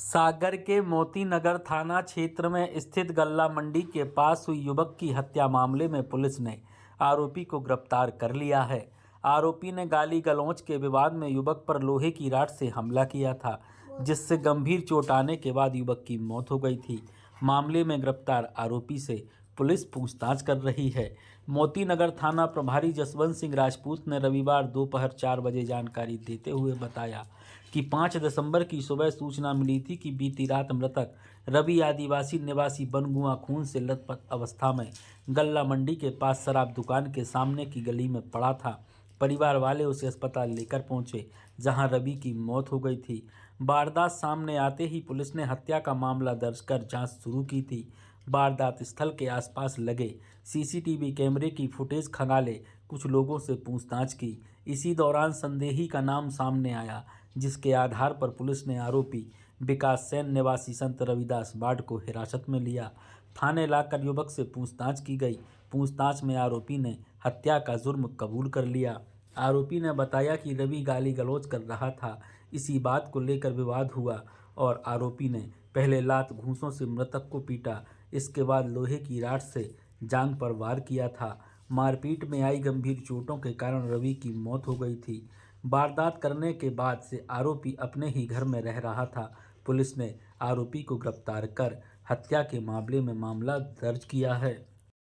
सागर के मोती नगर थाना क्षेत्र में स्थित गल्ला मंडी के पास हुई युवक की हत्या मामले में पुलिस ने आरोपी को गिरफ्तार कर लिया है। आरोपी ने गाली गलौज के विवाद में युवक पर लोहे की रॉड से हमला किया था, जिससे गंभीर चोट आने के बाद युवक की मौत हो गई थी। मामले में गिरफ्तार आरोपी से पुलिस पूछताछ कर रही है। मोती नगर थाना प्रभारी जसवंत सिंह राजपूत ने रविवार दोपहर 4 बजे जानकारी देते हुए बताया कि 5 दिसंबर की सुबह सूचना मिली थी कि बीती रात मृतक रवि आदिवासी निवासी बनगुआ खून से लथपथ अवस्था में गल्ला मंडी के पास शराब दुकान के सामने की गली में पड़ा था। परिवार वाले उसे अस्पताल लेकर पहुंचे, जहां रवि की मौत हो गई थी। वारदात सामने आते ही पुलिस ने हत्या का मामला दर्ज कर जांच शुरू की थी। वारदात स्थल के आसपास लगे सीसीटीवी कैमरे की फुटेज खंगाले कुछ लोगों से पूछताछ की। इसी दौरान संदेही का नाम सामने आया, जिसके आधार पर पुलिस ने आरोपी विकास सेन निवासी संत रविदास वार्ड को हिरासत में लिया। थाने लाकर युवक से पूछताछ की गई। पूछताछ में आरोपी ने हत्या का जुर्म कबूल कर लिया। आरोपी ने बताया कि रवि गाली गलौज कर रहा था। इसी बात को लेकर विवाद हुआ और आरोपी ने पहले लात घूंसों से मृतक को पीटा, इसके बाद लोहे की रॉड से जांघ पर वार किया था। मारपीट में आई गंभीर चोटों के कारण रवि की मौत हो गई थी। वारदात करने के बाद से आरोपी अपने ही घर में रह रहा था। पुलिस ने आरोपी को गिरफ्तार कर हत्या के मामले में मामला दर्ज किया है।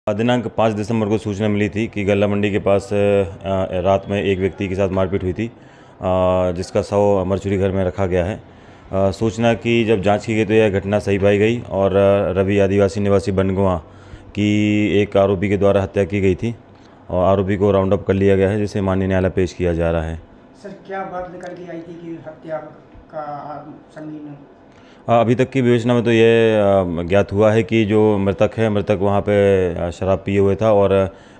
दिनांक 5 दिसंबर को सूचना मिली थी कि गल्ला मंडी के पास रात में एक व्यक्ति के साथ मारपीट हुई थी, जिसका शव मरचुरी घर में रखा गया है। सूचना की जब जांच की गई तो यह घटना सही पाई गई और रवि आदिवासी निवासी बनगुआ की एक आरोपी के द्वारा हत्या की गई थी और आरोपी को राउंड अप कर लिया गया है, जिसे माननीय न्यायालय पेश किया जा रहा है। सर, क्या बात निकल के आई थी कि हत्या का संगीन? अभी तक की विवेचना में तो ये ज्ञात हुआ है कि जो मृतक वहाँ पे शराब पिए हुए था और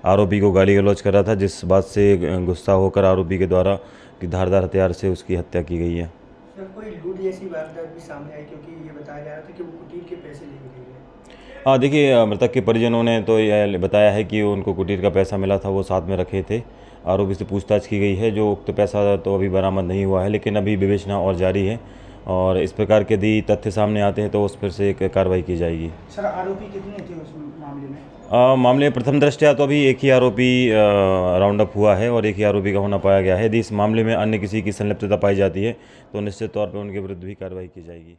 आरोपी को गाली गलौज कर रहा था, जिस बात से गुस्सा होकर आरोपी के द्वारा कि धारदार हथियार से उसकी हत्या की गई है। सर, कोई लूट जैसी वारदात भी सामने आई, क्योंकि ये बताया जा रहा था कि वो कुटीर के पैसे लेके गई है। हाँ, देखिए, मृतक के परिजनों ने तो यह बताया है कि उनको कुटीर का पैसा मिला था, वो साथ में रखे थे। आरोपी से पूछताछ की गई है। जो उक्त पैसा तो अभी बरामद नहीं हुआ है, लेकिन अभी विवेचना और जारी है और इस प्रकार के यदि तथ्य सामने आते हैं तो उस पर से एक कार्रवाई की जाएगी। सर, आरोपी कितने थे उस मामले में? मामले प्रथम दृष्टया तो अभी एक ही आरोपी राउंड अप हुआ है और एक ही आरोपी का होना पाया गया है। यदि इस मामले में अन्य किसी की संलिप्तता पाई जाती है तो निश्चित तौर पर उनके विरुद्ध भी कार्रवाई की जाएगी।